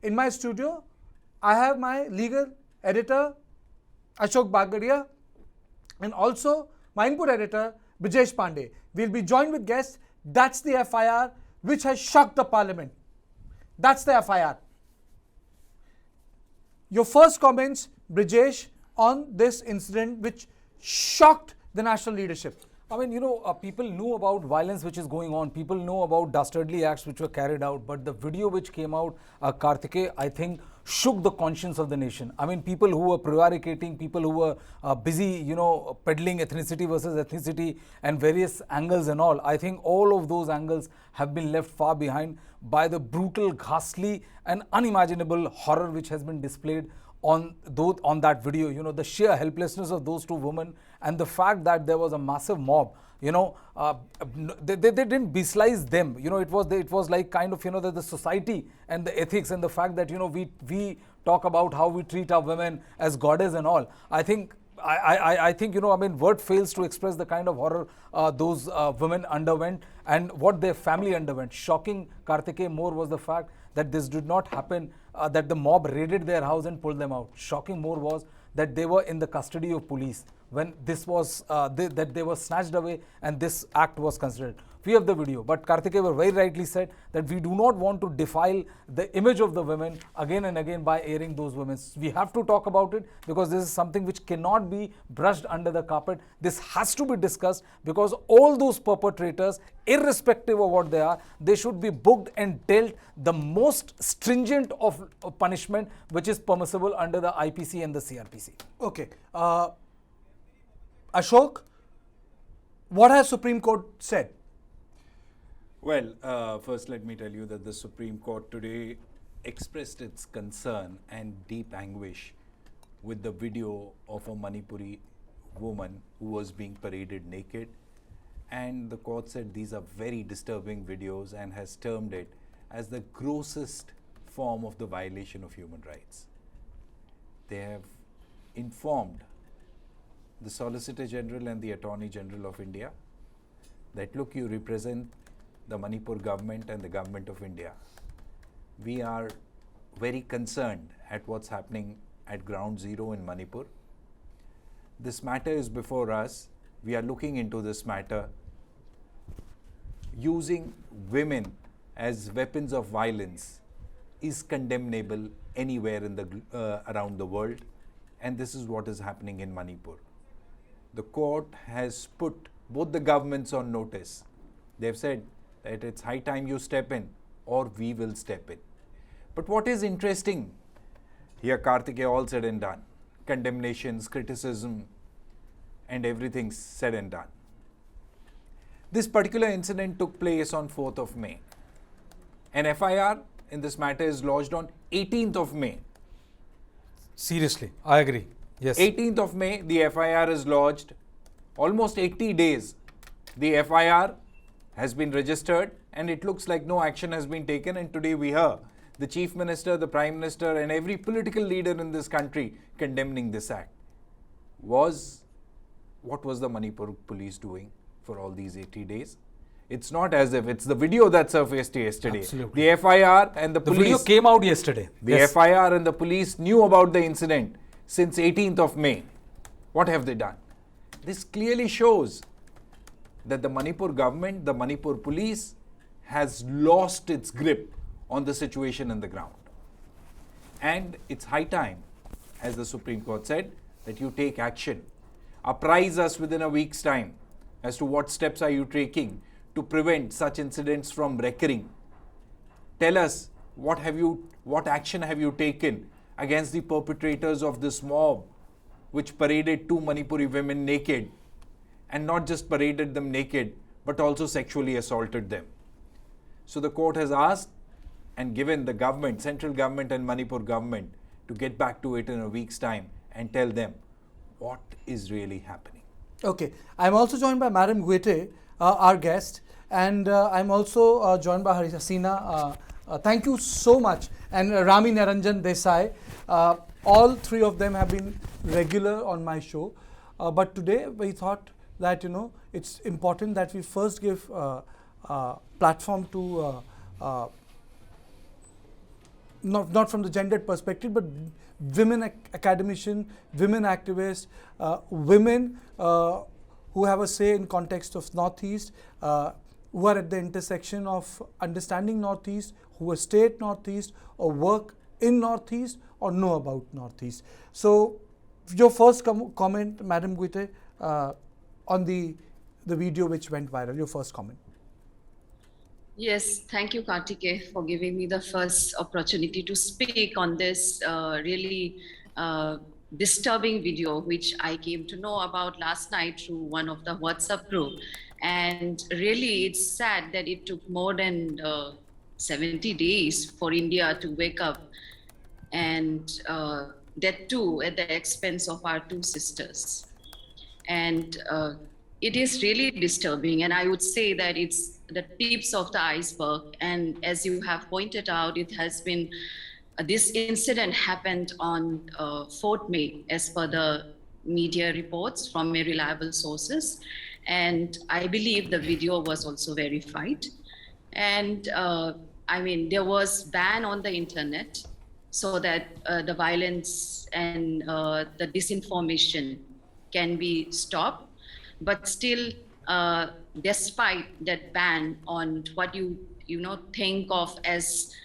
in my studio, I have my legal editor, Ashok Bagadia, and also my input editor, Brijesh Pandey. We'll be joined with guests. That's the FIR which has shocked the parliament. That's the FIR. Your first comments, Brijesh, on this incident which shocked the national leadership. I mean, people knew about violence which is going on. People know about dastardly acts which were carried out. But the video which came out, Karthike, I think shook the conscience of the nation. I mean, people who were prevaricating, people who were busy, peddling ethnicity versus ethnicity and various angles and all. I think all of those angles have been left far behind by the brutal, ghastly and unimaginable horror which has been displayed on that video. The sheer helplessness of those two women and the fact that there was a massive mob, they didn't beslise them. It was like kind of, the society and the ethics and the fact that, we talk about how we treat our women as goddess and all. I think, word fails to express the kind of horror those women underwent and what their family underwent. Shocking, Karthike, more was the fact that this did not happen, that the mob raided their house and pulled them out. Shocking more was that they were in the custody of police when this was, that they were snatched away and this act was considered. We have the video, but Karthike very rightly said that we do not want to defile the image of the women again and again by airing those women. We have to talk about it because this is something which cannot be brushed under the carpet. This has to be discussed because all those perpetrators, irrespective of what they are, they should be booked and dealt the most stringent of punishment which is permissible under the IPC and the CRPC. Okay. Ashok, what has Supreme Court said? Well, first let me tell you that the Supreme Court today expressed its concern and deep anguish with the video of a Manipuri woman who was being paraded naked. And the court said these are very disturbing videos and has termed it as the grossest form of the violation of human rights. They have informed the Solicitor General and the Attorney General of India that, look, you represent the Manipur government and the government of India. We are very concerned at what's happening at ground zero in Manipur. This matter is before us. We are looking into this matter. Using women as weapons of violence is condemnable anywhere in the around the world, and this is what is happening in Manipur. The court has put both the governments on notice. They've said that it's high time you step in or we will step in. But what is interesting here, Karthike, all said and done, condemnations, criticism, and everything said and done. This particular incident took place on 4th of May. An FIR in this matter is lodged on 18th of May. Seriously, I agree. Yes. 18th of May, the FIR is lodged. Almost 80 days, the FIR has been registered and it looks like no action has been taken, and today we hear the Chief Minister, the Prime Minister and every political leader in this country condemning this act. What was the Manipur police doing for all these 80 days? It's not as if it's the video that surfaced yesterday. Absolutely. The FIR and the police... The video came out yesterday. The FIR and the police knew about the incident since 18th of May. What have they done? This clearly shows that the Manipur government, the Manipur police has lost its grip on the situation on the ground. And it's high time, as the Supreme Court said, that you take action. Apprise us within a week's time as to what steps are you taking to prevent such incidents from recurring. Tell us what action have you taken against the perpetrators of this mob which paraded two Manipuri women naked, and not just paraded them naked but also sexually assaulted them. So the court has asked and given the government, central government and Manipur government, to get back to it in a week's time and tell them what is really happening. Okay, I'm also joined by Madam Guite, our guest, and I'm also joined by Hasina. Thank you so much. And Rami Niranjan Desai. All three of them have been regular on my show. But today we thought that, it's important that we first give platform to not from the gendered perspective, but women academicians, women activists, women who have a say in context of Northeast, who are at the intersection of understanding Northeast, who have stayed Northeast or work in Northeast or know about Northeast. So your first comment, Madam Guite, on the video which went viral, your first comment. Yes, thank you, Kartike, for giving me the first opportunity to speak on this really disturbing video, which I came to know about last night through one of the WhatsApp group. And really, it's sad that it took more than 70 days for India to wake up, and that too at the expense of our two sisters. And it is really disturbing, and I would say that it's the tips of the iceberg. And as you have pointed out, it has been this incident happened on 4th May as per the media reports from reliable sources, and I believe the video was also verified. And I mean, there was ban on the internet so that the violence and the disinformation can be stopped. But still, despite that ban on what you think of as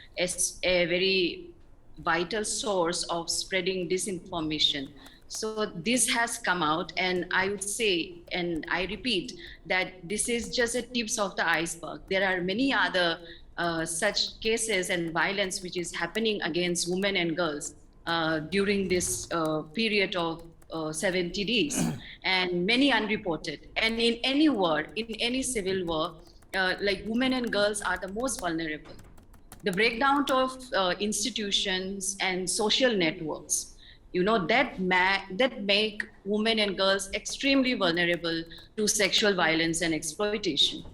a very vital source of spreading disinformation, so this has come out, and I would say, and I repeat, that this is just a tips of the iceberg. There are many other such cases and violence which is happening against women and girls during this period of 70 days, and many unreported. And in any war, in any civil war, like women and girls are the most vulnerable. The breakdown of institutions and social networks, that make women and girls extremely vulnerable to sexual violence and exploitation.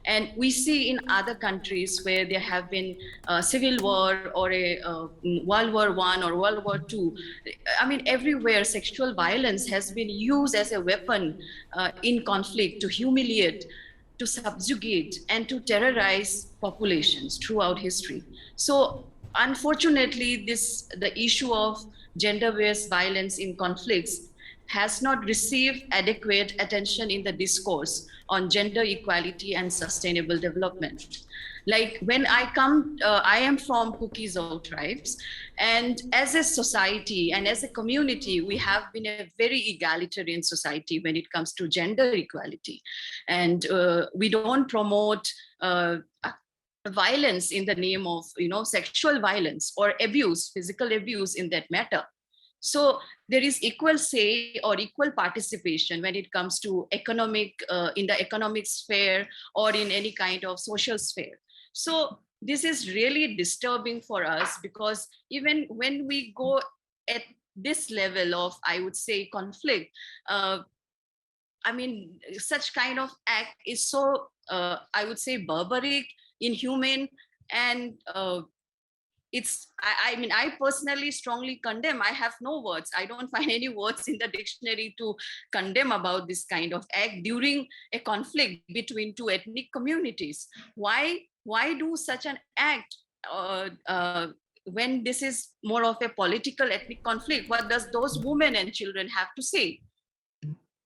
And we see in other countries where there have been a civil war or a World War I or World War II, I mean, everywhere sexual violence has been used as a weapon in conflict to humiliate, to subjugate, and to terrorize populations throughout history. So unfortunately, the issue of gender-based violence in conflicts has not received adequate attention in the discourse on gender equality and sustainable development. Like when I am from Kuki tribes, and as a society and as a community, we have been a very egalitarian society when it comes to gender equality. And we don't promote violence in the name of, sexual violence or abuse, physical abuse in that matter. So there is equal say or equal participation when it comes to in the economic sphere or in any kind of social sphere. So this is really disturbing for us, because even when we go at this level of, I would say, conflict, I mean, such kind of act is so, I would say, barbaric, inhumane, and I personally strongly condemn. I have no words. I don't find any words in the dictionary to condemn about this kind of act during a conflict between two ethnic communities. Why do such an act when this is more of a political ethnic conflict? What does those women and children have to say?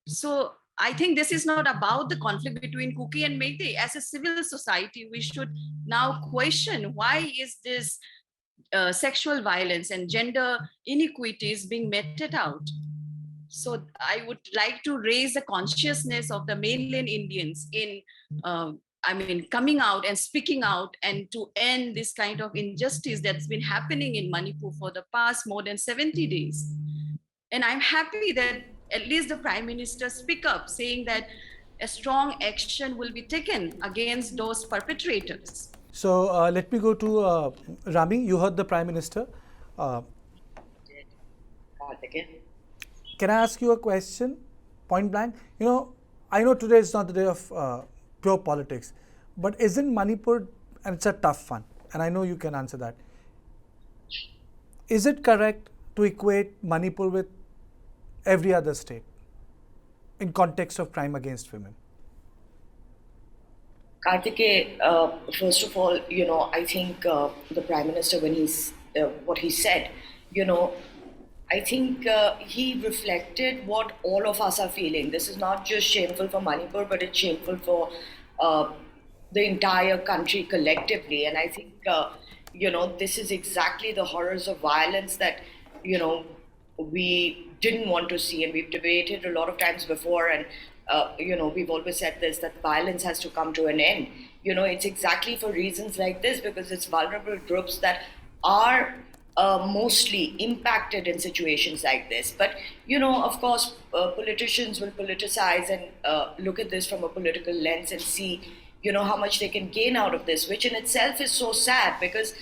So I think this is not about the conflict between Kuki and Meitei. As a civil society, we should now question, why is this sexual violence and gender inequities being meted out? So I would like to raise the consciousness of the mainland Indians in, coming out and speaking out, and to end this kind of injustice that's been happening in Manipur for the past more than 70 days. And I'm happy that at least the Prime Minister speak up, saying that a strong action will be taken against those perpetrators. So let me go to Rami. You heard the Prime Minister. Can I ask you a question, point blank? I know today is not the day of pure politics, but isn't Manipur, and it's a tough one, and I know you can answer that, is it correct to equate Manipur with every other state in context of crime against women? Kartike, first of all, I think the Prime Minister, when he what he said, I think he reflected what all of us are feeling. This is not just shameful for Manipur, but it's shameful for the entire country collectively. And I think, this is exactly the horrors of violence that, we didn't want to see. And we've debated a lot of times before. And, we've always said this, that violence has to come to an end. It's exactly for reasons like this, because it's vulnerable groups that are mostly impacted in situations like this. But, of course, politicians will politicize and look at this from a political lens and see, how much they can gain out of this, which in itself is so sad because,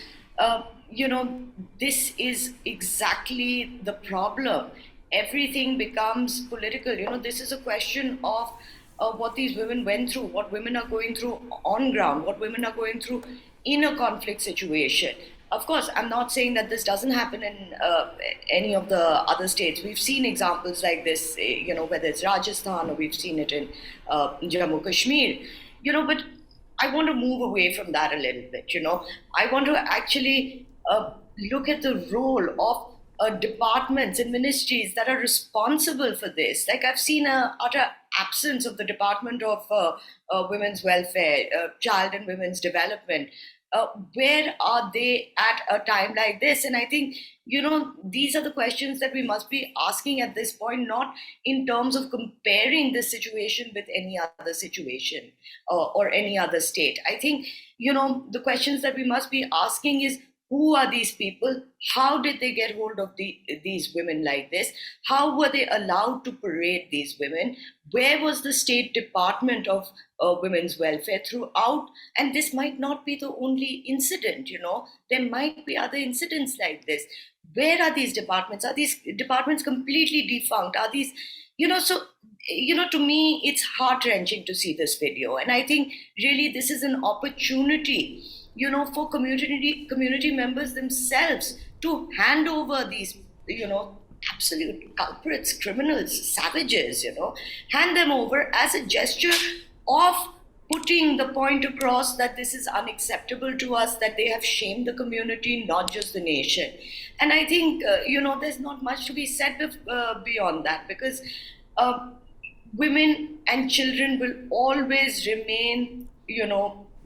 this is exactly the problem. Everything becomes political. This is a question of what these women went through, what women are going through on ground, what women are going through in a conflict situation. Of course, I'm not saying that this doesn't happen in any of the other states. We've seen examples like this, whether it's Rajasthan or we've seen it in Jammu Kashmir, but I want to move away from that a little bit, I want to actually look at the role of departments and ministries that are responsible for this. Like I've seen an utter absence of the Department of Women's Welfare, Child and Women's Development. Where are they at a time like this? And I think, these are the questions that we must be asking at this point, not in terms of comparing this situation with any other situation or any other state. I think, the questions that we must be asking is, who are these people? How did they get hold of these women like this? How were they allowed to parade these women? Where was the State Department of Women's Welfare throughout? And this might not be the only incident, there might be other incidents like this. Where are these departments? Are these departments completely defunct? Are these, to me, it's heart-wrenching to see this video. And I think really this is an opportunity for community members themselves to hand over these, absolute culprits, criminals, savages, hand them over as a gesture of putting the point across that this is unacceptable to us, that they have shamed the community, not just the nation. And I think, there's not much to be said beyond that, because women and children will always remain,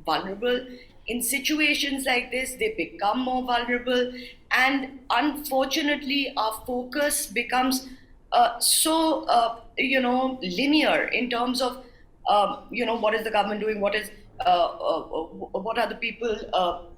vulnerable. In situations like this, they become more vulnerable. And unfortunately, our focus becomes so, linear in terms of, what is the government doing? What are the people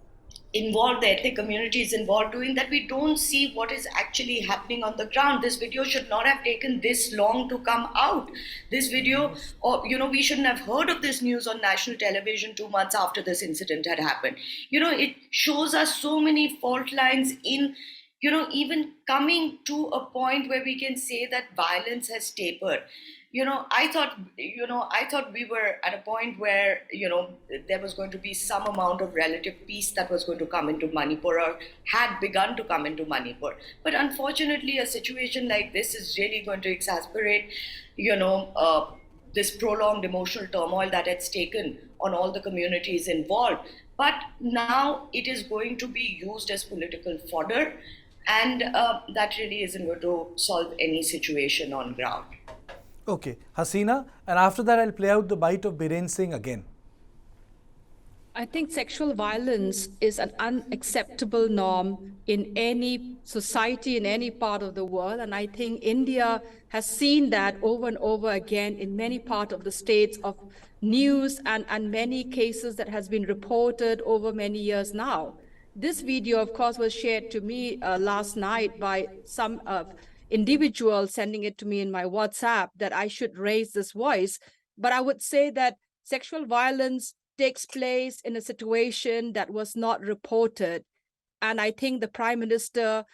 involved, the ethnic communities involved doing, that we don't see what is actually happening on the ground. This video should not have taken this long to come out. This video, or we shouldn't have heard of this news on national television 2 months after this incident had happened. It shows us so many fault lines in, even coming to a point where we can say that violence has tapered. I thought we were at a point where, there was going to be some amount of relative peace that was going to come into Manipur, or had begun to come into Manipur. But unfortunately, a situation like this is really going to exacerbate, this prolonged emotional turmoil that it's taken on all the communities involved. But now it is going to be used as political fodder, and that really isn't going to solve any situation on ground. Okay, Hasina, and after that I'll play out the bite of Biren Singh again. I think sexual violence is an unacceptable norm in any society, in any part of the world. And I think India has seen that over and over again in many parts of the states of news and many cases that has been reported over many years now. This video, of course, was shared to me last night by some individual sending it to me in my WhatsApp that I should raise this voice. But I would say that sexual violence takes place in a situation that was not reported. And I think the Prime Minister,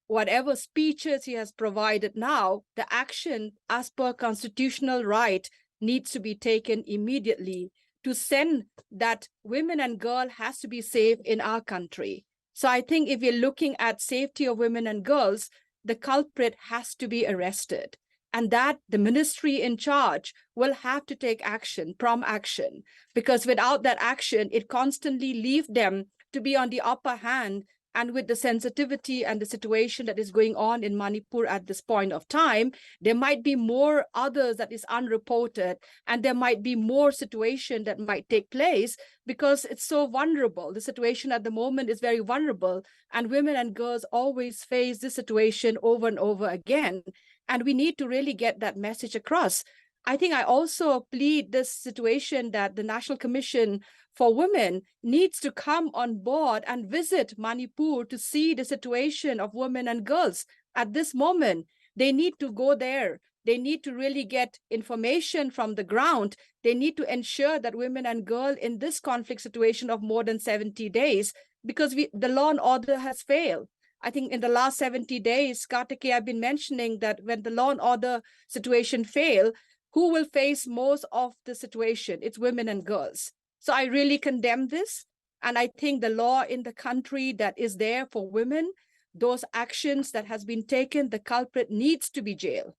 whatever speeches he has provided now, the action as per constitutional right needs to be taken immediately to send that women and girls has to be safe in our country. So I think if we're looking at safety of women and girls, the culprit has to be arrested, and that the ministry in charge will have to take action, prompt action, because without that action, it constantly leaves them to be on the upper hand And with the sensitivity and the situation that is going on in Manipur at this point of time, there might be more others that is unreported, and there might be more situation that might take place because it's so vulnerable. The situation at the moment is very vulnerable, and women and girls always face this situation over and over again. And we need to really get that message across. I think I also plead this situation that the National Commission for Women needs to come on board and visit Manipur to see the situation of women and girls at this moment. They need to go there. They need to really get information from the ground. They need to ensure that women and girls in this conflict situation of more than 70 days, because the law and order has failed. I think in the last 70 days, Kartike, I've been mentioning that when the law and order situation fail, who will face most of the situation? It's women and girls. So I really condemn this. And I think the law in the country that is there for women, those actions that has been taken, the culprit needs to be jailed.